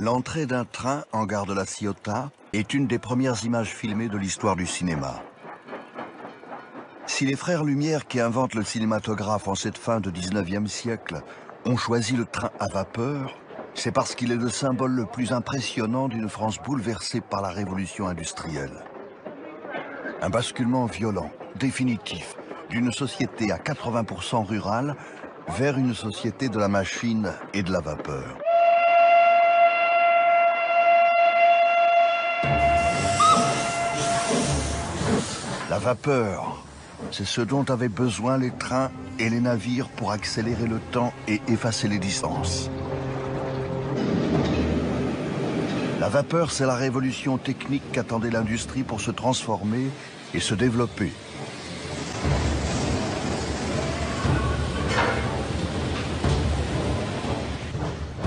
L'entrée d'un train en gare de la Ciotat est une des premières images filmées de l'histoire du cinéma. Si les frères Lumière qui inventent le cinématographe en cette fin de 19e siècle ont choisi le train à vapeur, c'est parce qu'il est le symbole le plus impressionnant d'une France bouleversée par la révolution industrielle. Un basculement violent, définitif, d'une société à 80% rurale vers une société de la machine et de la vapeur. La vapeur, c'est ce dont avaient besoin les trains et les navires pour accélérer le temps et effacer les distances. La vapeur, c'est la révolution technique qu'attendait l'industrie pour se transformer et se développer.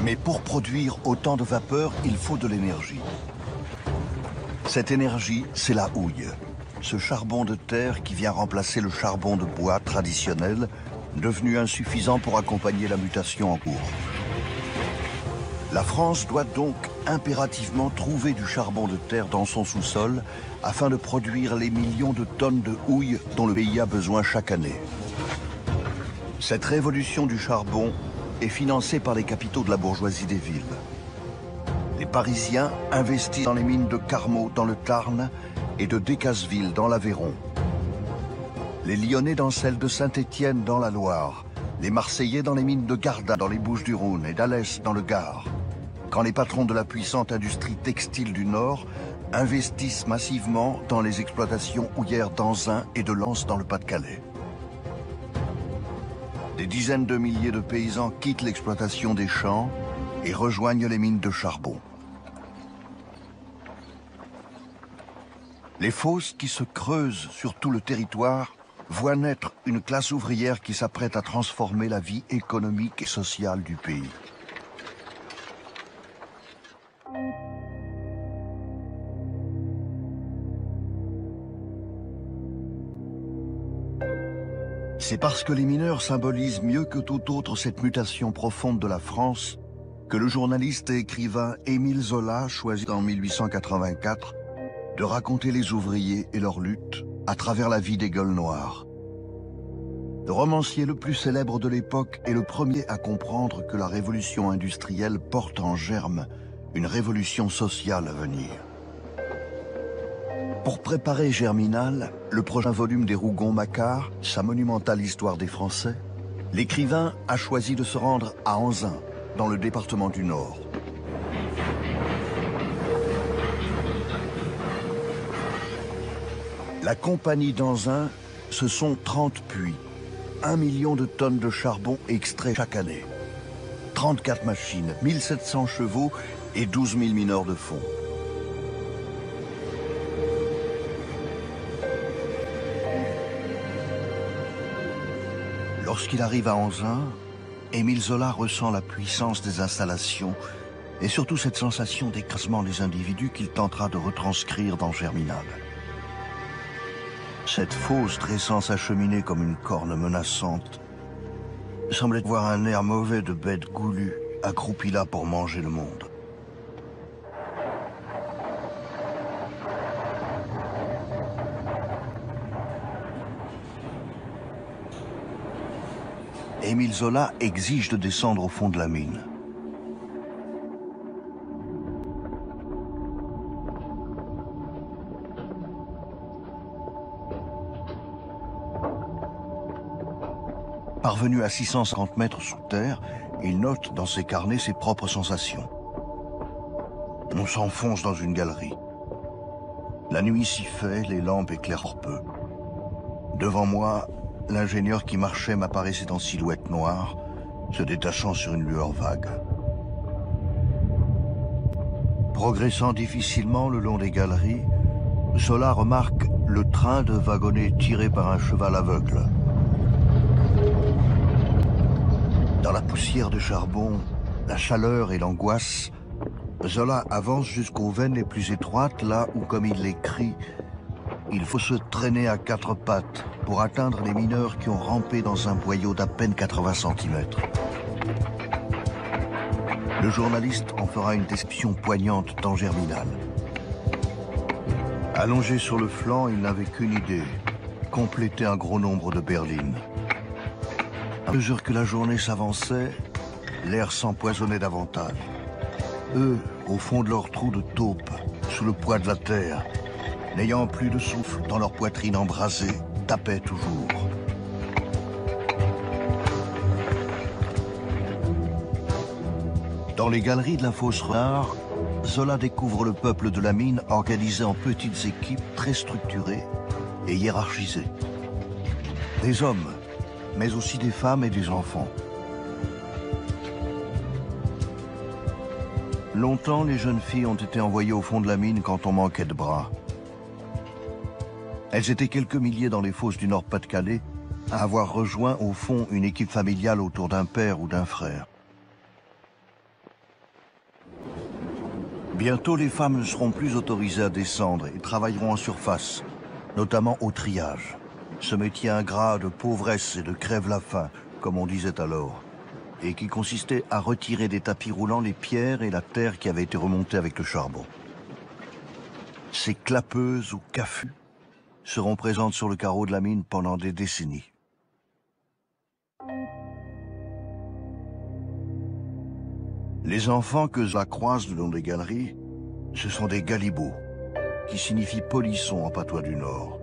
Mais pour produire autant de vapeur, il faut de l'énergie. Cette énergie, c'est la houille. Ce charbon de terre qui vient remplacer le charbon de bois traditionnel, devenu insuffisant pour accompagner la mutation en cours. La France doit donc impérativement trouver du charbon de terre dans son sous-sol afin de produire les millions de tonnes de houille dont le pays a besoin chaque année. Cette révolution du charbon est financée par les capitaux de la bourgeoisie des villes. Les Parisiens investissent dans les mines de Carmaux dans le Tarn et de Decazeville dans l'Aveyron. Les Lyonnais dans celles de Saint-Étienne dans la Loire. Les Marseillais dans les mines de Gardin dans les Bouches-du-Rhône et d'Alès dans le Gard. Quand les patrons de la puissante industrie textile du Nord investissent massivement dans les exploitations houillères d'Anzin et de Lens dans le Pas-de-Calais. Des dizaines de milliers de paysans quittent l'exploitation des champs et rejoignent les mines de charbon. Les fosses qui se creusent sur tout le territoire voient naître une classe ouvrière qui s'apprête à transformer la vie économique et sociale du pays. C'est parce que les mineurs symbolisent mieux que tout autre cette mutation profonde de la France que le journaliste et écrivain Émile Zola choisit en 1884 de raconter les ouvriers et leur lutte à travers la vie des gueules noires. Le romancier le plus célèbre de l'époque est le premier à comprendre que la révolution industrielle porte en germe une révolution sociale à venir. Pour préparer Germinal, le prochain volume des Rougon-Macquart, sa monumentale histoire des Français, l'écrivain a choisi de se rendre à Anzin, dans le département du Nord. La compagnie d'Anzin, ce sont 30 puits, 1 million de tonnes de charbon extraits chaque année, 34 machines, 1700 chevaux et 12 000 mineurs de fond. Lorsqu'il arrive à Anzin, Émile Zola ressent la puissance des installations et surtout cette sensation d'écrasement des individus qu'il tentera de retranscrire dans Germinal. Cette fosse dressant sa cheminée comme une corne menaçante semblait voir un air mauvais de bête goulue accroupie là pour manger le monde. Émile Zola exige de descendre au fond de la mine. Parvenu à 650 mètres sous terre, il note dans ses carnets ses propres sensations. On s'enfonce dans une galerie. La nuit s'y fait, les lampes éclairent peu. Devant moi, l'ingénieur qui marchait m'apparaissait en silhouette noire, se détachant sur une lueur vague. Progressant difficilement le long des galeries, Zola remarque le train de wagonnets tiré par un cheval aveugle. Dans la poussière de charbon, la chaleur et l'angoisse, Zola avance jusqu'aux veines les plus étroites, là où, comme il l'écrit, il faut se traîner à 4 pattes pour atteindre les mineurs qui ont rampé dans un boyau d'à peine 80 cm. Le journaliste en fera une description poignante dans Germinal. Allongé sur le flanc, il n'avait qu'une idée, compléter un gros nombre de berlines. À mesure que la journée s'avançait, l'air s'empoisonnait davantage. Eux, au fond de leur trou de taupe, sous le poids de la terre, n'ayant plus de souffle dans leur poitrine embrasée, tapaient toujours. Dans les galeries de la Fosse Renard, Zola découvre le peuple de la mine organisé en petites équipes très structurées et hiérarchisées. Des hommes, mais aussi des femmes et des enfants. Longtemps, les jeunes filles ont été envoyées au fond de la mine quand on manquait de bras. Elles étaient quelques milliers dans les fosses du Nord-Pas-de-Calais à avoir rejoint au fond une équipe familiale autour d'un père ou d'un frère. Bientôt, les femmes ne seront plus autorisées à descendre et travailleront en surface, notamment au triage. Ce métier ingrat de pauvresse et de crève-la-faim, comme on disait alors, et qui consistait à retirer des tapis roulants les pierres et la terre qui avaient été remontées avec le charbon. Ces clapeuses ou caffus seront présentes sur le carreau de la mine pendant des décennies. Les enfants que Zola croise le long des galeries, ce sont des galibots, qui signifie polisson en patois du Nord.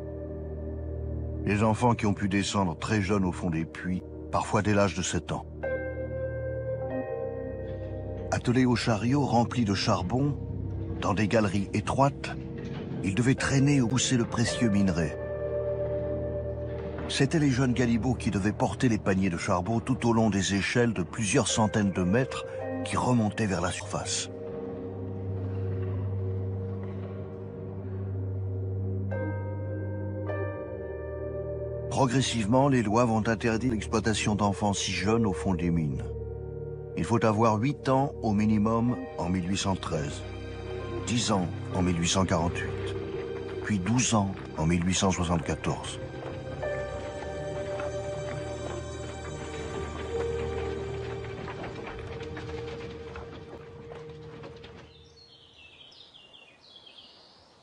Les enfants qui ont pu descendre très jeunes au fond des puits, parfois dès l'âge de 7 ans. Attelés au chariot rempli de charbon, dans des galeries étroites, ils devaient traîner ou pousser le précieux minerai. C'étaient les jeunes galibots qui devaient porter les paniers de charbon tout au long des échelles de plusieurs centaines de mètres qui remontaient vers la surface. Progressivement, les lois vont interdire l'exploitation d'enfants si jeunes au fond des mines. Il faut avoir 8 ans au minimum en 1813, 10 ans en 1848, puis 12 ans en 1874.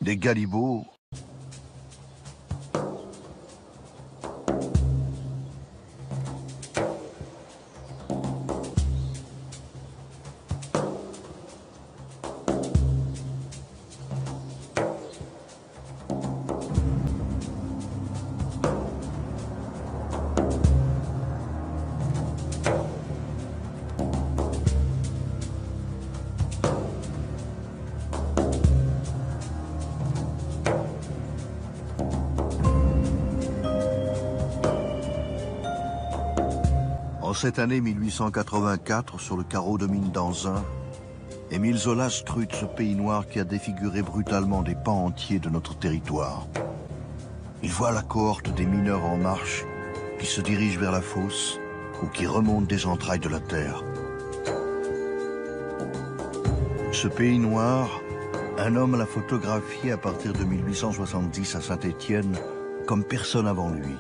Des galibots En cette année 1884, sur le carreau de mine d'Anzin, Émile Zola scrute ce pays noir qui a défiguré brutalement des pans entiers de notre territoire. Il voit la cohorte des mineurs en marche qui se dirigent vers la fosse ou qui remontent des entrailles de la terre. Ce pays noir, un homme l'a photographié à partir de 1870 à Saint-Étienne comme personne avant lui.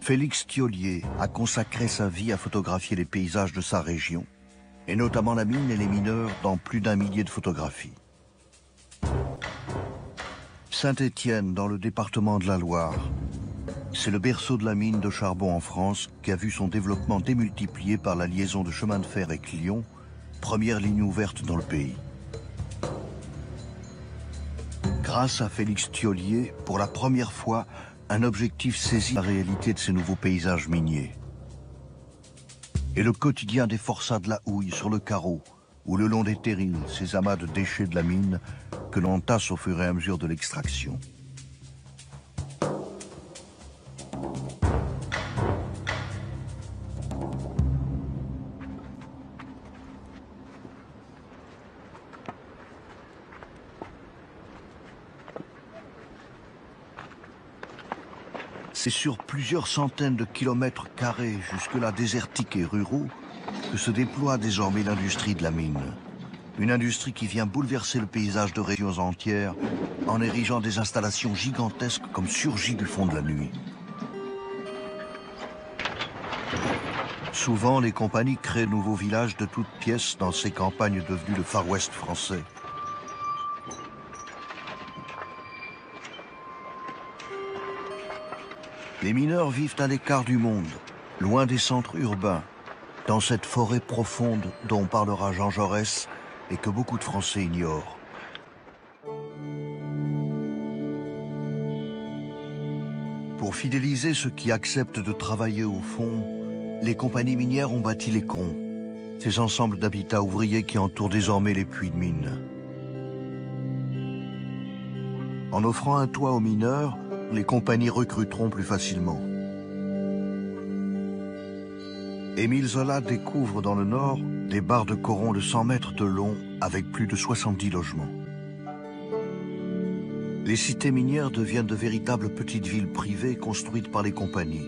Félix Thiollier a consacré sa vie à photographier les paysages de sa région, et notamment la mine et les mineurs dans plus d'1 millier de photographies. Saint-Étienne, dans le département de la Loire, c'est le berceau de la mine de charbon en France qui a vu son développement démultiplié par la liaison de chemin de fer avec Lyon, première ligne ouverte dans le pays. Grâce à Félix Thiollier, pour la première fois, un objectif saisit la réalité de ces nouveaux paysages miniers. Et le quotidien des forçats de la houille sur le carreau, ou le long des terrils, ces amas de déchets de la mine que l'on tasse au fur et à mesure de l'extraction. C'est sur plusieurs centaines de kilomètres carrés, jusque-là désertiques et ruraux, que se déploie désormais l'industrie de la mine. Une industrie qui vient bouleverser le paysage de régions entières en érigeant des installations gigantesques comme surgies du fond de la nuit. Souvent, les compagnies créent de nouveaux villages de toutes pièces dans ces campagnes devenues le Far West français. Les mineurs vivent à l'écart du monde, loin des centres urbains, dans cette forêt profonde dont parlera Jean Jaurès et que beaucoup de Français ignorent. Pour fidéliser ceux qui acceptent de travailler au fond, les compagnies minières ont bâti les corons, ces ensembles d'habitats ouvriers qui entourent désormais les puits de mines. En offrant un toit aux mineurs, les compagnies recruteront plus facilement. Émile Zola découvre dans le Nord des barres de corons de 100 mètres de long avec plus de 70 logements. Les cités minières deviennent de véritables petites villes privées construites par les compagnies.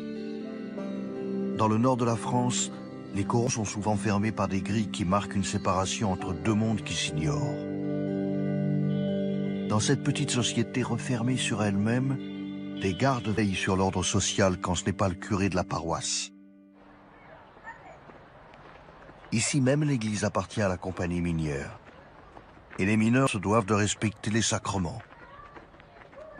Dans le nord de la France, les corons sont souvent fermés par des grilles qui marquent une séparation entre deux mondes qui s'ignorent. Dans cette petite société refermée sur elle-même, des gardes veillent sur l'ordre social quand ce n'est pas le curé de la paroisse. Ici même, l'église appartient à la compagnie minière. Et les mineurs se doivent de respecter les sacrements.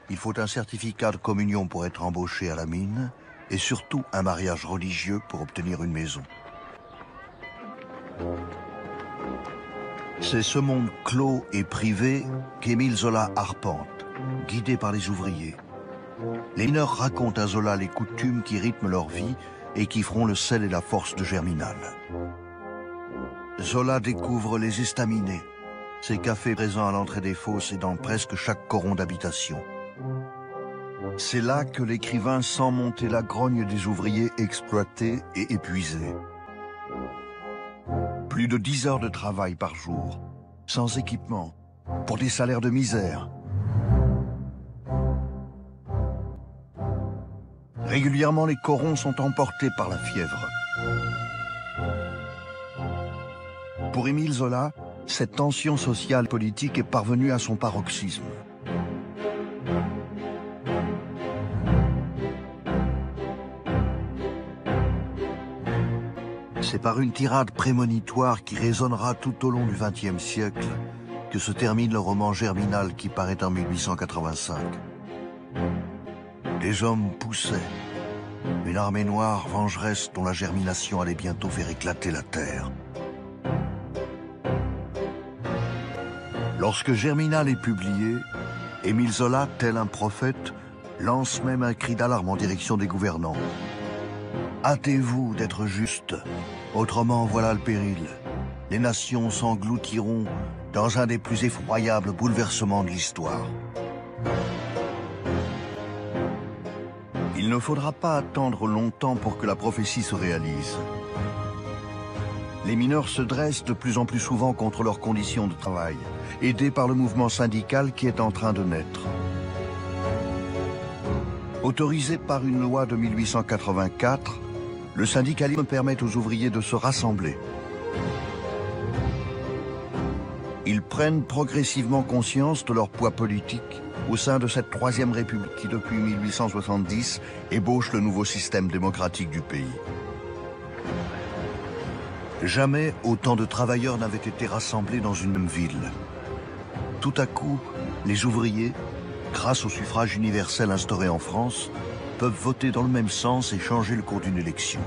Il faut un certificat de communion pour être embauché à la mine, et surtout un mariage religieux pour obtenir une maison. C'est ce monde clos et privé qu'Émile Zola arpente, guidé par les ouvriers. Les mineurs racontent à Zola les coutumes qui rythment leur vie et qui feront le sel et la force de Germinal. Zola découvre les estaminets, ces cafés présents à l'entrée des fosses et dans presque chaque coron d'habitation. C'est là que l'écrivain sent monter la grogne des ouvriers exploités et épuisés. Plus de 10 heures de travail par jour, sans équipement, pour des salaires de misère. Régulièrement, les corons sont emportés par la fièvre. Pour Émile Zola, cette tension sociale et politique est parvenue à son paroxysme. C'est par une tirade prémonitoire qui résonnera tout au long du XXe siècle que se termine le roman Germinal qui paraît en 1885. Les hommes poussaient. Une armée noire vengeresse dont la germination allait bientôt faire éclater la terre. Lorsque Germinal est publié, Émile Zola, tel un prophète, lance même un cri d'alarme en direction des gouvernants. Hâtez-vous d'être justes, autrement voilà le péril. Les nations s'engloutiront dans un des plus effroyables bouleversements de l'histoire. Il ne faudra pas attendre longtemps pour que la prophétie se réalise. Les mineurs se dressent de plus en plus souvent contre leurs conditions de travail, aidés par le mouvement syndical qui est en train de naître. Autorisé par une loi de 1884, le syndicalisme permet aux ouvriers de se rassembler. Ils prennent progressivement conscience de leur poids politique au sein de cette Troisième République qui, depuis 1870, ébauche le nouveau système démocratique du pays. Jamais autant de travailleurs n'avaient été rassemblés dans une même ville. Tout à coup, les ouvriers, grâce au suffrage universel instauré en France, peuvent voter dans le même sens et changer le cours d'une élection.